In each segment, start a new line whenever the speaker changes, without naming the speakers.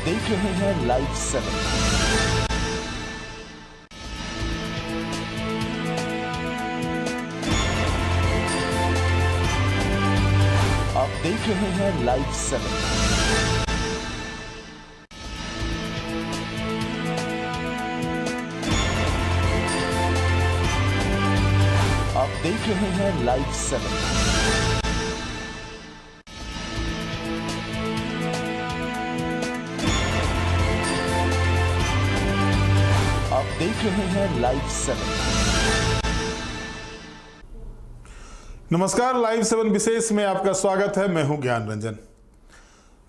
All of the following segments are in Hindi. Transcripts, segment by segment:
देख रहे हैं लाइव 7। आप देख रहे हैं लाइव 7। आप देख रहे हैं लाइव 7। आप देख रहे हैं लाइव 7।
नमस्कार, लाइव 7 विशेष में आपका स्वागत है। मैं हूं ज्ञान रंजन।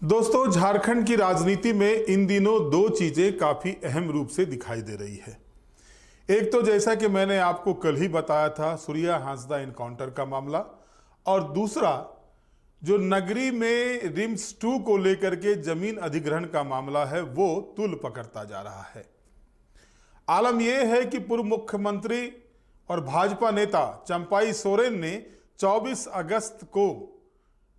दोस्तों, झारखंड की राजनीति में इन दिनों दो चीजें काफी अहम रूप से दिखाई दे रही है। एक तो जैसा कि मैंने आपको कल ही बताया था, सूर्या हांसदा इनकाउंटर का मामला, और दूसरा जो नगरी में रिम्स 2 को लेकर के जमीन अधिग्रहण का मामला है, वो तूल पकड़ता जा रहा है। आलम यह है कि पूर्व मुख्यमंत्री और भाजपा नेता चंपाई सोरेन ने 24 अगस्त को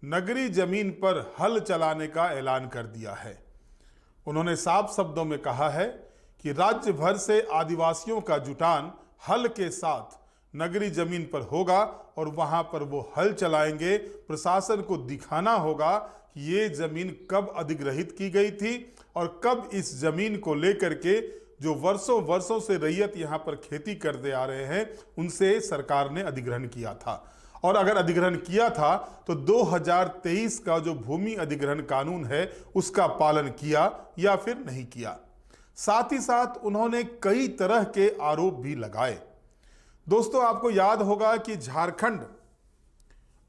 नगरी जमीन पर हल चलाने का ऐलान कर दिया है। उन्होंने साफ शब्दों में कहा है कि राज्य भर से आदिवासियों का जुटान हल के साथ नगरी जमीन पर होगा और वहां पर वो हल चलाएंगे। प्रशासन को दिखाना होगा कि ये जमीन कब अधिग्रहित की गई थी और कब इस जमीन को लेकर के जो वर्षों वर्षों से रैयत यहाँ पर खेती करते आ रहे हैं, उनसे सरकार ने अधिग्रहण किया था। और अगर अधिग्रहण किया था तो 2023 का जो भूमि अधिग्रहण कानून है, उसका पालन किया या फिर नहीं किया। साथ ही साथ उन्होंने कई तरह के आरोप भी लगाए। दोस्तों, आपको याद होगा कि झारखंड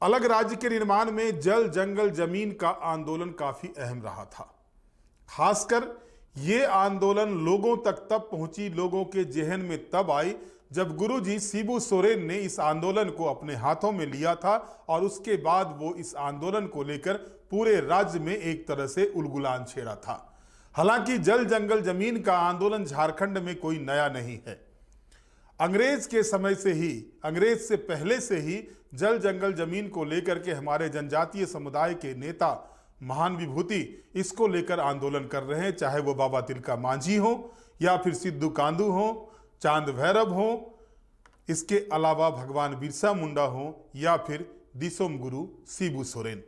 अलग राज्य के निर्माण में जल जंगल जमीन का आंदोलन काफी अहम रहा था। खासकर ये आंदोलन लोगों तक तब पहुंची, लोगों के जहन में तब आई जब गुरुजी शिबू सोरेन ने इस आंदोलन को अपने हाथों में लिया था और उसके बाद वो इस आंदोलन को लेकर पूरे राज्य में एक तरह से उलगुलान छेड़ा था। हालांकि जल जंगल जमीन का आंदोलन झारखंड में कोई नया नहीं है। अंग्रेज के समय से ही, अंग्रेज से पहले से ही जल जंगल जमीन को लेकर के हमारे जनजातीय समुदाय के नेता, महान विभूति इसको लेकर आंदोलन कर रहे हैं। चाहे वो बाबा तिलका मांझी हो या फिर सिद्धू कांदू हो, चांद भैरव हो, इसके अलावा भगवान बिरसा मुंडा हो या फिर दिसोम गुरु शिबू सोरेन,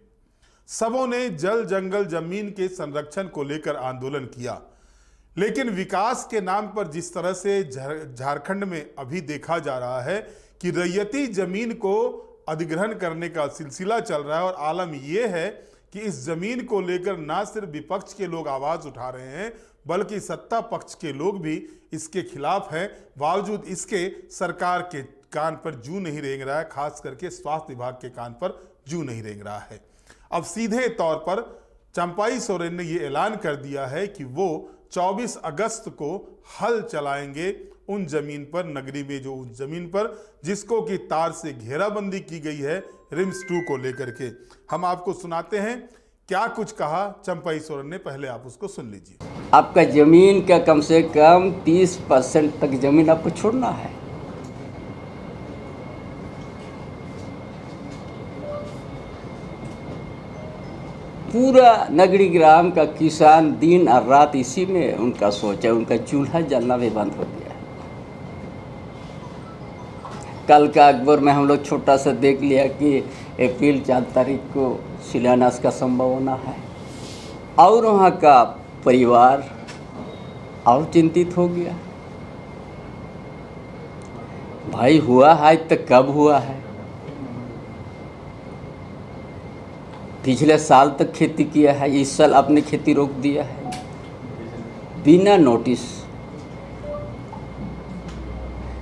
सबों ने जल जंगल जमीन के संरक्षण को लेकर आंदोलन किया। लेकिन विकास के नाम पर जिस तरह से झारखंड में अभी देखा जा रहा है कि रैयती जमीन को अधिग्रहण करने का सिलसिला चल रहा है, और आलम यह है कि इस जमीन को लेकर ना सिर्फ विपक्ष के लोग आवाज उठा रहे हैं, बल्कि सत्ता पक्ष के लोग भी इसके खिलाफ हैं। बावजूद इसके सरकार के कान पर जू नहीं रेंग रहा है, खास करके स्वास्थ्य विभाग के कान पर जू नहीं रेंग रहा है। अब सीधे तौर पर चंपाई सोरेन ने ये ऐलान कर दिया है कि वो 24 अगस्त को हल चलाएंगे उन जमीन पर, नगरी में जो उस जमीन पर जिसको कि तार से घेराबंदी की गई है रिम्स 2 को लेकर के। हम आपको सुनाते हैं क्या कुछ कहा चंपाई सोरेन ने, पहले आप उसको सुन लीजिए।
आपका जमीन का कम से कम 30% तक जमीन आपको छोड़ना है। पूरा नगरी ग्राम का किसान दिन और रात इसी में उनका सोच है, उनका चूल्हा जलना भी बंद हो गया है। कल का अखबार में हम लोग छोटा सा देख लिया कि अप्रैल 4 तारीख को शिलान्यास का संभावना है, और वहाँ का परिवार और चिंतित हो गया। भाई हुआ है तो कब हुआ है? पिछले साल तक खेती किया है, इस साल आपने खेती रोक दिया है बिना नोटिस।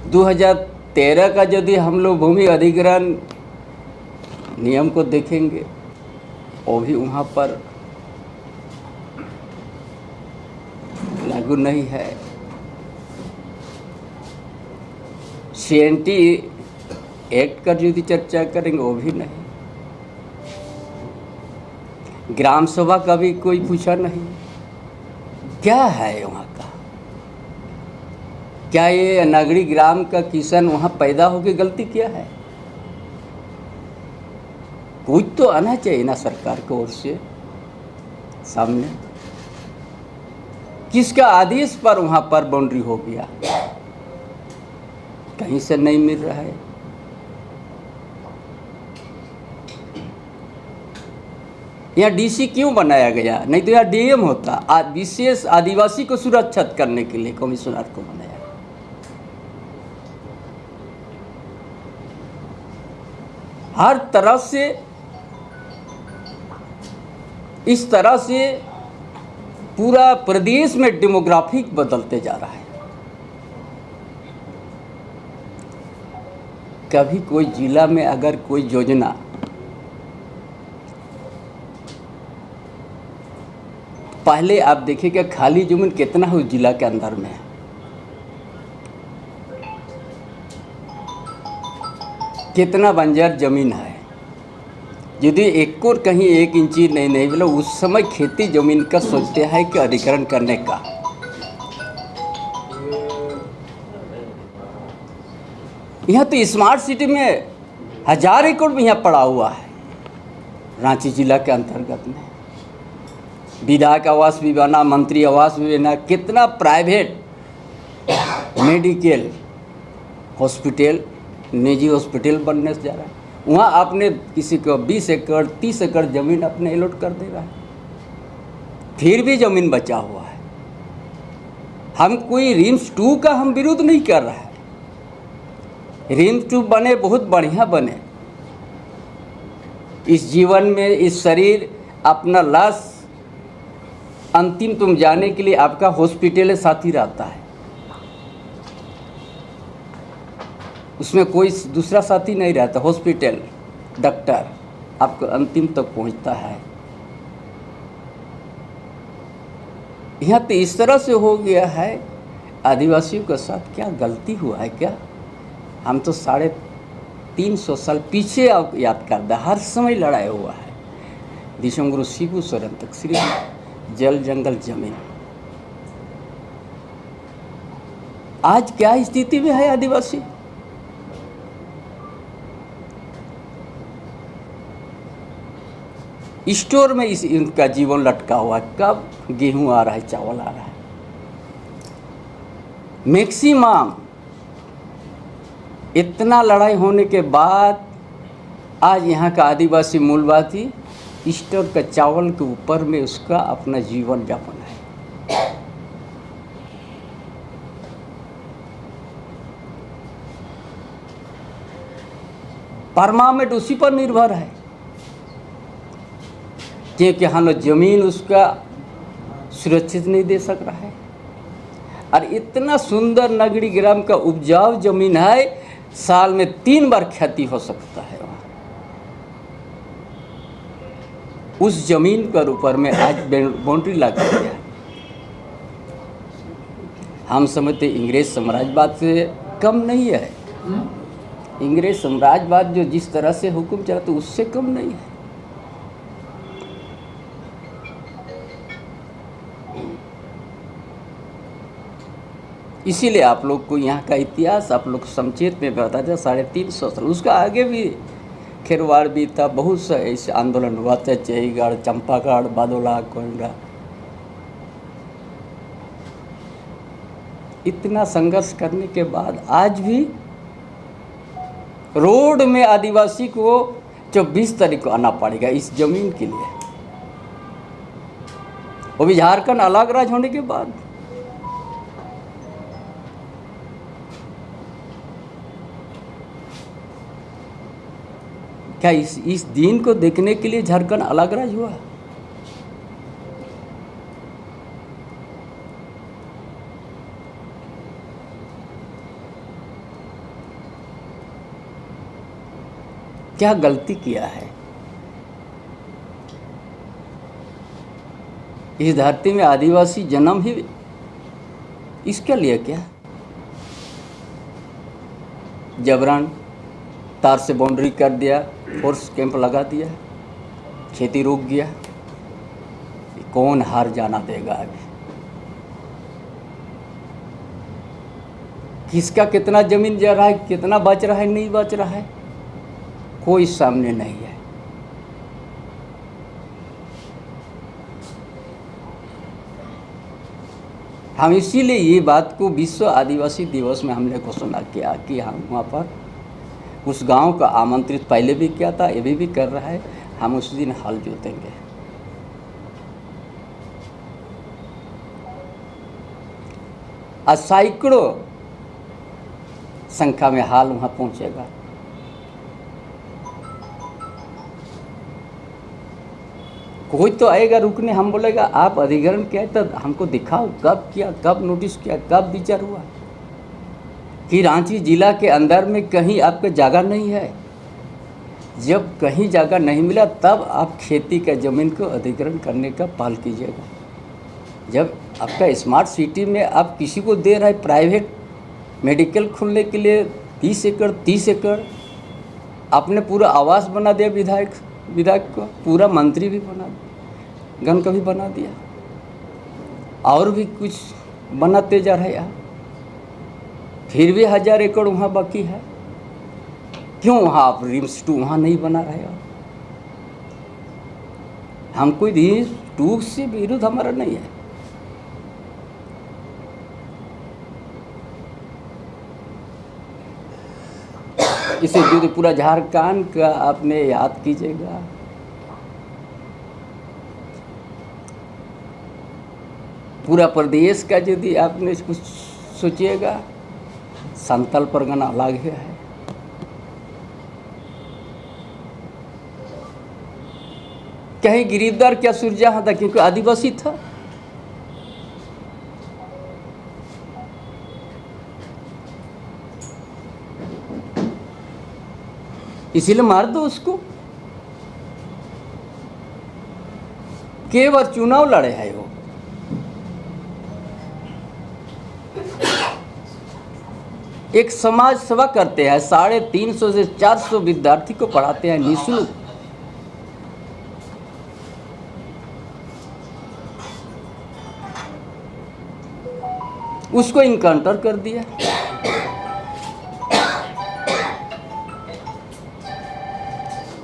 2013 का यदि हम लोग भूमि अधिग्रहण नियम को देखेंगे, वो भी वहाँ पर लागू नहीं है। CNT एक्ट का यदि चर्चा करेंगे, वो भी नहीं। ग्राम सभा का भी कोई पूछा नहीं। क्या है वहाँ का? क्या ये नगरी ग्राम का किसान वहाँ पैदा होकर गलती किया है? कुछ तो आना चाहिए ना सरकार की ओर से सामने। किसका आदेश पर वहाँ पर बाउंड्री हो गया? कहीं से नहीं मिल रहा है। यहाँ डीसी क्यों बनाया गया? नहीं तो यहाँ डीएम होता। विशेष आदिवासी को सुरक्षित करने के लिए कमिश्नर को बनाया। हर तरह से इस तरह से पूरा प्रदेश में डेमोग्राफिक बदलते जा रहा है। कभी कोई जिला में अगर कोई योजना पहले आप देखिएगा खाली जमीन कितना है उस जिला के अंदर में, कितना बंजर जमीन है। यदि एक और कहीं 1 इंची नहीं बोला, उस समय खेती जमीन का सोचते हैं कि अधिग्रहण करने का। यहाँ तो स्मार्ट सिटी में 1000 एकड़ में यहाँ पड़ा हुआ है। रांची जिला के अंतर्गत में विधायक आवास भी बना, मंत्री आवास भी बना, कितना प्राइवेट मेडिकल हॉस्पिटल, निजी हॉस्पिटल बनने से जा रहा है। वहाँ आपने किसी को 20 एकड़ 30 एकड़ ज़मीन अपने अलॉट कर दे रहा है, फिर भी ज़मीन बचा हुआ है। हम कोई रिम्स 2 का हम विरोध नहीं कर रहा है। रिम्स 2 बने, बहुत बढ़िया बने। इस जीवन में इस शरीर अपना लाश अंतिम तुम जाने के लिए आपका हॉस्पिटल साथी रहता है, उसमें कोई दूसरा साथी नहीं रहता। हॉस्पिटल डॉक्टर आपको अंतिम तक पहुंचता है। यहाँ तो इस तरह से हो गया है। आदिवासियों के साथ क्या गलती हुआ है क्या? हम तो 350 साल पीछे आप याद कर दे, हर समय लड़ाई हुआ है। दिशंगुरु शिबू सोरेन तक सिर्फ जल जंगल जमीन। आज क्या स्थिति में है आदिवासी? स्टोर में इनका जीवन लटका हुआ। कब गेहूं आ रहा है, चावल आ रहा है। मैक्सिमम इतना लड़ाई होने के बाद आज यहाँ का आदिवासी मूलवासी स्टोर का चावल के ऊपर में उसका अपना जीवन यापन है। परमानेंट उसी पर निर्भर है, क्योंकि हम जमीन उसका सुरक्षित नहीं दे सक रहा है। और इतना सुंदर नगरी ग्राम का उपजाऊ जमीन है, साल में 3 बार खेती हो सकता है। उस जमीन पर ऊपर में आज बाउंड्री लग गया। हम समझते इंग्रेज साम्राज्यवाद से कम नहीं है। इंग्रेज साम्राज्यवाद जो जिस तरह से हुक्म चलाते उससे कम नहीं है। इसीलिए आप लोग को यहाँ का इतिहास आप लोग संक्षेप में बता दें। 350 साल, उसका आगे भी खेरवाड़ भी था, बहुत सा ऐसे आंदोलन हुआ था। चहीगढ़, चंपागढ़, बादोला, कोंडा, इतना संघर्ष करने के बाद आज भी रोड में आदिवासी को 24 तारीख को आना पड़ेगा इस जमीन के लिए, वो भी झारखंड अलग राज्य होने के बाद। क्या इस दिन को देखने के लिए झारखंड अलग राज्य हुआ? क्या गलती किया है? इस धरती में आदिवासी जन्म ही इसके लिए क्या? जबरन तार से बाउंड्री कर दिया, फोर्स कैंप लगा दिया, खेती रुक गया। कौन हार जाना देगा अभी? किसका कितना जमीन जा रहा है, कितना बच रहा है, नहीं बच रहा है, कोई सामने नहीं है। हम इसीलिए ये बात को विश्व आदिवासी दिवस में हमने घोषणा किया कि हम वहाँ पर उस गांव का आमंत्रित पहले भी किया था, अभी भी कर रहा है, हम उस दिन हल जोतेंगे। आज सैकड़ों संख्या में हाल वहाँ पहुँचेगा। कोई तो आएगा रुकने, हम बोलेगा आप अधिग्रहण किया है तो हमको दिखाओ, कब किया, कब नोटिस किया, कब विचार हुआ कि रांची जिला के अंदर में कहीं आपका जगह नहीं है। जब कहीं जगह नहीं मिला तब आप खेती का ज़मीन को अधिग्रहण करने का पहल कीजिएगा। जब आपका स्मार्ट सिटी में आप किसी को दे रहा है प्राइवेट मेडिकल खोलने के लिए 20 एकड़ 30 एकड़, आपने पूरा आवास बना दिया विधायक को, पूरा मंत्री भी बना दिया, गण का भी बना दिया, और भी कुछ बनाते जा रहे हैं। फिर भी 1000 एकड़ वहाँ बाकी है। क्यों वहाँ आप रिम्स 2 वहाँ नहीं बना रहे हो? हम कोई रिम्स 2 से विरुद्ध हमारा नहीं है। इसे जो पूरा झारखंड का आपने याद कीजिएगा, पूरा प्रदेश का यदि आपने कुछ सोचिएगा, संथाल परगना अलग है। कहीं गिरिधर क्या सुरजहाँ था क्योंकि आदिवासी था। इसीलिए मार दो उसको। केवल चुनाव लड़े है वो। एक समाज सेवा करते हैं, 350 से 400 विद्यार्थी को पढ़ाते हैं निःशुल्क। उसको इनकाउंटर कर दिया।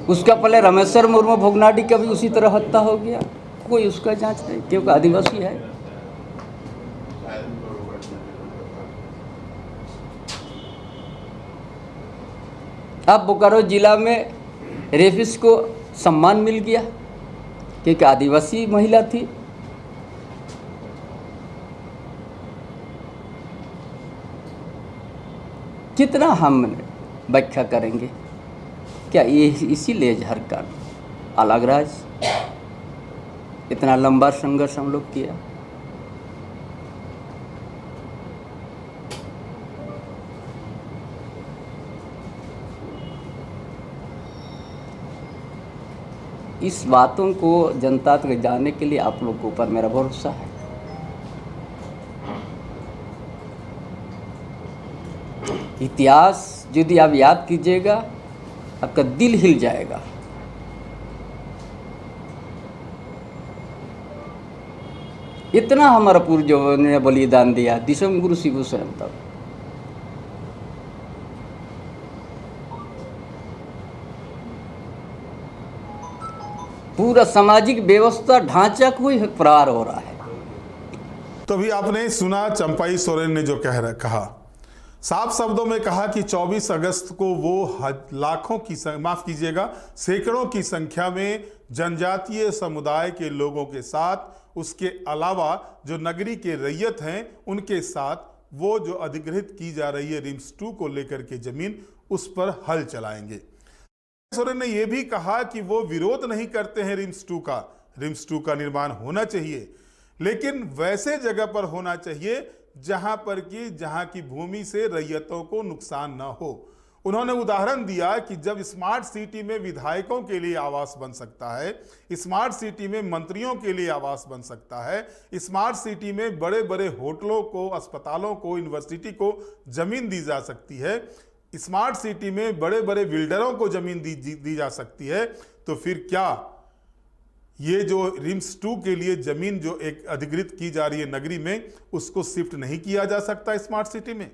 उसका पहले रामेश्वर मुर्मू भोगनाडी का भी उसी तरह हत्या हो गया, कोई उसका जांच नहीं क्योंकि आदिवासी है। अब बोकारो जिला में रेफिस को सम्मान मिल गया क्योंकि आदिवासी महिला थी। कितना हम व्याख्या करेंगे? क्या ये इसीलिए झारखंड अलग राज्य, इतना लंबा संघर्ष हम लोग किया? इस बातों को जनता तक जानने के लिए आप लोग के ऊपर मेरा भरोसा है। इतिहास यदि आप याद कीजिएगा, आपका दिल हिल जाएगा। इतना हमारा पूर्वजों ने बलिदान दिया, दिसम गुरु शिबू स्वयं तक। पूरा सामाजिक व्यवस्था ढांचा को ही प्रहार हो रहा है।
तो अभी आपने सुना चंपाई सोरेन ने जो कहा, साफ शब्दों में कहा कि 24 अगस्त को वो लाखों की, माफ कीजिएगा, सैकड़ों की संख्या में जनजातीय समुदाय के लोगों के साथ, उसके अलावा जो नगरी के रैयत हैं उनके साथ वो जो अधिग्रहित की जा रही है रिम्स 2 को लेकर के जमीन, उस पर हल चलाएंगे। सोरेन ने यह भी कहा कि वो विरोध नहीं करते हैं रिम्स 2 का निर्माण होना चाहिए, लेकिन वैसे जगह पर होना चाहिए जहां की भूमि से रैयतों को नुकसान न हो। उन्होंने उदाहरण दिया कि जब स्मार्ट सिटी में विधायकों के लिए आवास बन सकता है, स्मार्ट सिटी में मंत्रियों के लिए आवास बन सकता है, स्मार्ट सिटी में बड़े बड़े होटलों को, अस्पतालों को, यूनिवर्सिटी को जमीन दी जा सकती है, स्मार्ट सिटी में बड़े बड़े बिल्डरों को जमीन दी जा सकती है, तो फिर क्या ये जो रिम्स 2 के लिए जमीन जो एक अधिग्रहित की जा रही है नगरी में, उसको शिफ्ट नहीं किया जा सकता स्मार्ट सिटी में?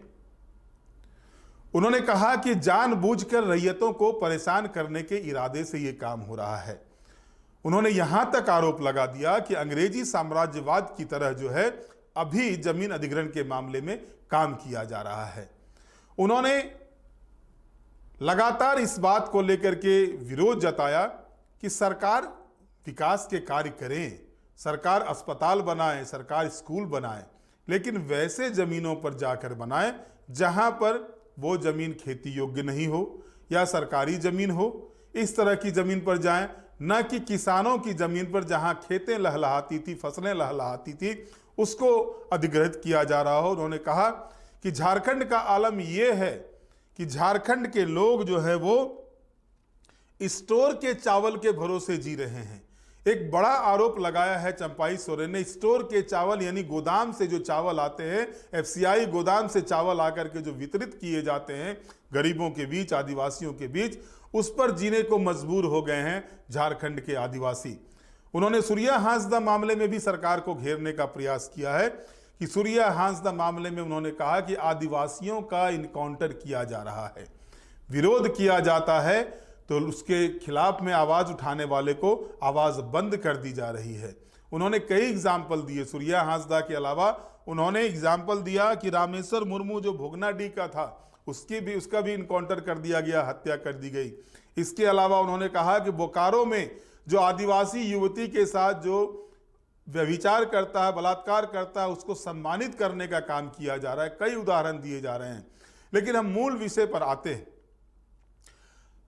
उन्होंने कहा कि जानबूझकर रैयतों को परेशान करने के इरादे से ये काम हो रहा है। उन्होंने यहां तक आरोप लगा दिया कि अंग्रेजी साम्राज्यवाद की तरह जो है अभी जमीन अधिग्रहण के मामले में काम किया जा रहा है। उन्होंने लगातार इस बात को लेकर के विरोध जताया कि सरकार विकास के कार्य करें, सरकार अस्पताल बनाए, सरकार स्कूल बनाए, लेकिन वैसे जमीनों पर जाकर बनाए जहां पर वो जमीन खेती योग्य नहीं हो या सरकारी जमीन हो। इस तरह की जमीन पर जाएं, न कि किसानों की जमीन पर जहां खेतें लहलहाती थी, फसलें लहलहाती थी, उसको अधिग्रहित किया जा रहा हो। उन्होंने कहा कि झारखंड का आलम यह है कि झारखंड के लोग जो है वो स्टोर के चावल के भरोसे जी रहे हैं। एक बड़ा आरोप लगाया है चंपाई सोरेन ने, स्टोर के चावल यानी गोदाम से जो चावल आते हैं, एफसीआई गोदाम से चावल आकर के जो वितरित किए जाते हैं गरीबों के बीच, आदिवासियों के बीच, उस पर जीने को मजबूर हो गए हैं झारखंड के आदिवासी। उन्होंने सूर्या हांसदा मामले में भी सरकार को घेरने का प्रयास किया है कि सूर्या हांसदा मामले में उन्होंने कहा कि आदिवासियों का इनकाउंटर किया जा रहा है, विरोध किया जाता है तो उसके खिलाफ में आवाज उठाने वाले को आवाज बंद कर दी जा रही है। उन्होंने कई एग्जाम्पल दिए। सूर्या हांसदा के अलावा उन्होंने एग्जाम्पल दिया कि रामेश्वर मुर्मू जो भोगनाडीह का था उसका भी इनकाउंटर कर दिया गया, हत्या कर दी गई। इसके अलावा उन्होंने कहा कि बोकारो में जो आदिवासी युवती के साथ जो व्यभिचार करता है, बलात्कार करता है, उसको सम्मानित करने का काम किया जा रहा है। कई उदाहरण दिए जा रहे हैं। लेकिन हम मूल विषय पर आते हैं।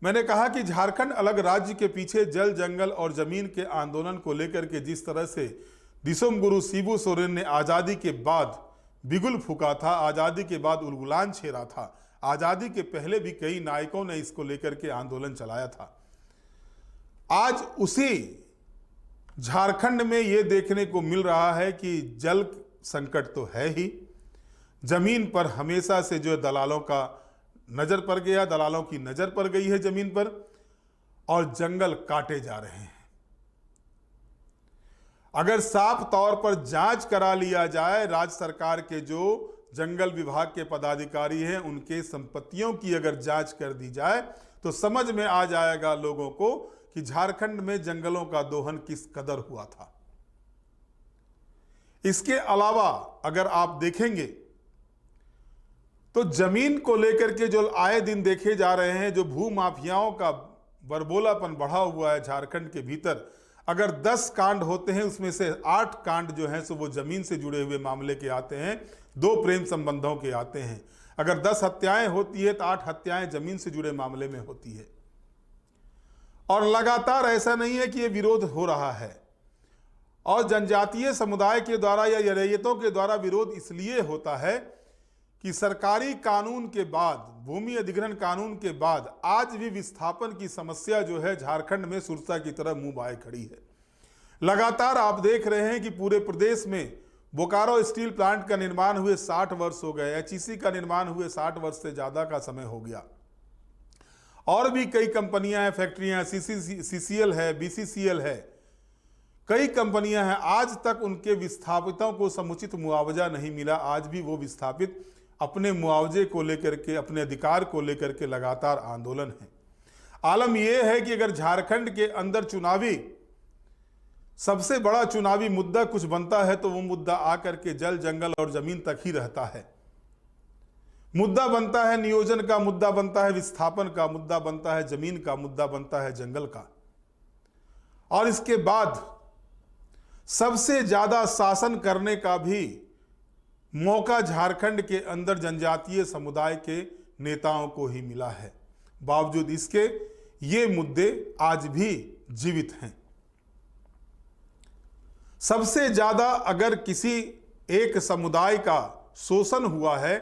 मैंने कहा कि झारखंड अलग राज्य के पीछे जल, जंगल और जमीन के आंदोलन को लेकर के जिस तरह से दिसोम गुरु शिबू सोरेन ने आज़ादी के बाद बिगुल फूका था, आज़ादी के बाद उलगुलान छेड़ा था, आज़ादी के पहले भी कई नायकों ने इसको लेकर के आंदोलन चलाया था। आज उसी झारखंड में ये देखने को मिल रहा है कि जल संकट तो है ही, जमीन पर हमेशा से जो दलालों का नजर पड़ गया, दलालों की नजर पड़ गई है जमीन पर, और जंगल काटे जा रहे हैं। अगर साफ तौर पर जांच करा लिया जाए, राज्य सरकार के जो जंगल विभाग के पदाधिकारी हैं उनके संपत्तियों की अगर जांच कर दी जाए तो समझ में आ जाएगा लोगों को कि झारखंड में जंगलों का दोहन किस कदर हुआ था। इसके अलावा अगर आप देखेंगे तो जमीन को लेकर के जो आए दिन देखे जा रहे हैं, जो भू माफियाओं का बरबोलापन बढ़ा हुआ है झारखंड के भीतर, अगर 10 कांड होते हैं उसमें से 8 कांड जो हैं सो वो जमीन से जुड़े हुए मामले के आते हैं, 2 प्रेम संबंधों के आते हैं। अगर 10 हत्याएं होती है तो 8 हत्याएं जमीन से जुड़े मामले में होती है। और लगातार ऐसा नहीं है कि ये विरोध हो रहा है, और जनजातीय समुदाय के द्वारा या रैयतों के द्वारा विरोध इसलिए होता है कि सरकारी कानून के बाद, भूमि अधिग्रहण कानून के बाद आज भी विस्थापन की समस्या जो है झारखंड में सुरसा की तरह मुंह बाए खड़ी है। लगातार आप देख रहे हैं कि पूरे प्रदेश में बोकारो स्टील प्लांट का निर्माण हुए 60 वर्ष हो गए, एचईसी का निर्माण हुए 60 वर्ष से ज्यादा का समय हो गया। और भी कई कंपनियां हैं, फैक्ट्रियां, सीसीएल है, बीसीसीएल है, कई कंपनियां हैं, आज तक उनके विस्थापितों को समुचित मुआवजा नहीं मिला। आज भी वो विस्थापित अपने मुआवजे को लेकर के, अपने अधिकार को लेकर के लगातार आंदोलन है। आलम यह है कि अगर झारखंड के अंदर सबसे बड़ा चुनावी मुद्दा कुछ बनता है तो वो मुद्दा आकर के जल, जंगल और जमीन तक ही रहता है। मुद्दा बनता है नियोजन का, मुद्दा बनता है विस्थापन का, मुद्दा बनता है जमीन का, मुद्दा बनता है जंगल का। और इसके बाद सबसे ज्यादा शासन करने का भी मौका झारखंड के अंदर जनजातीय समुदाय के नेताओं को ही मिला है। बावजूद इसके ये मुद्दे आज भी जीवित हैं। सबसे ज्यादा अगर किसी एक समुदाय का शोषण हुआ है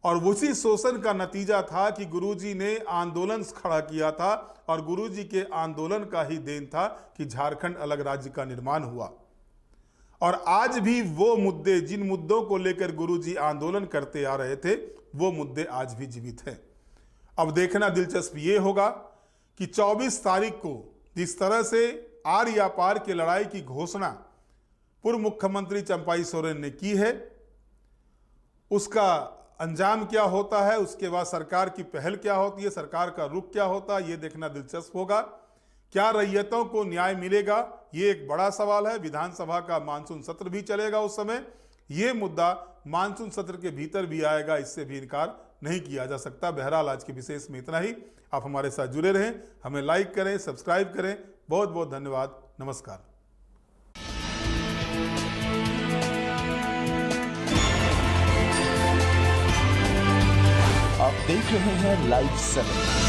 और उसी शोषण का नतीजा था कि गुरुजी ने आंदोलन खड़ा किया था, और गुरुजी के आंदोलन का ही देन था कि झारखंड अलग राज्य का निर्माण हुआ। और आज भी वो मुद्दे, जिन मुद्दों को लेकर गुरुजी आंदोलन करते आ रहे थे, वो मुद्दे आज भी जीवित हैं। अब देखना दिलचस्प ये होगा कि 24 तारीख को जिस तरह से आर या पार की लड़ाई की घोषणा पूर्व मुख्यमंत्री चंपाई सोरेन ने की है, उसका अंजाम क्या होता है, उसके बाद सरकार की पहल क्या होती है, सरकार का रुख क्या होता है, ये देखना दिलचस्प होगा। क्या रैयतों को न्याय मिलेगा, ये एक बड़ा सवाल है। विधानसभा का मानसून सत्र भी चलेगा उस समय, ये मुद्दा मानसून सत्र के भीतर भी आएगा, इससे भी इनकार नहीं किया जा सकता। बहरहाल आज के विशेष में इतना ही। आप हमारे साथ जुड़े रहें, हमें लाइक करें, सब्सक्राइब करें। बहुत बहुत धन्यवाद। नमस्कार।
आप देख रहे हैं लाइव 7।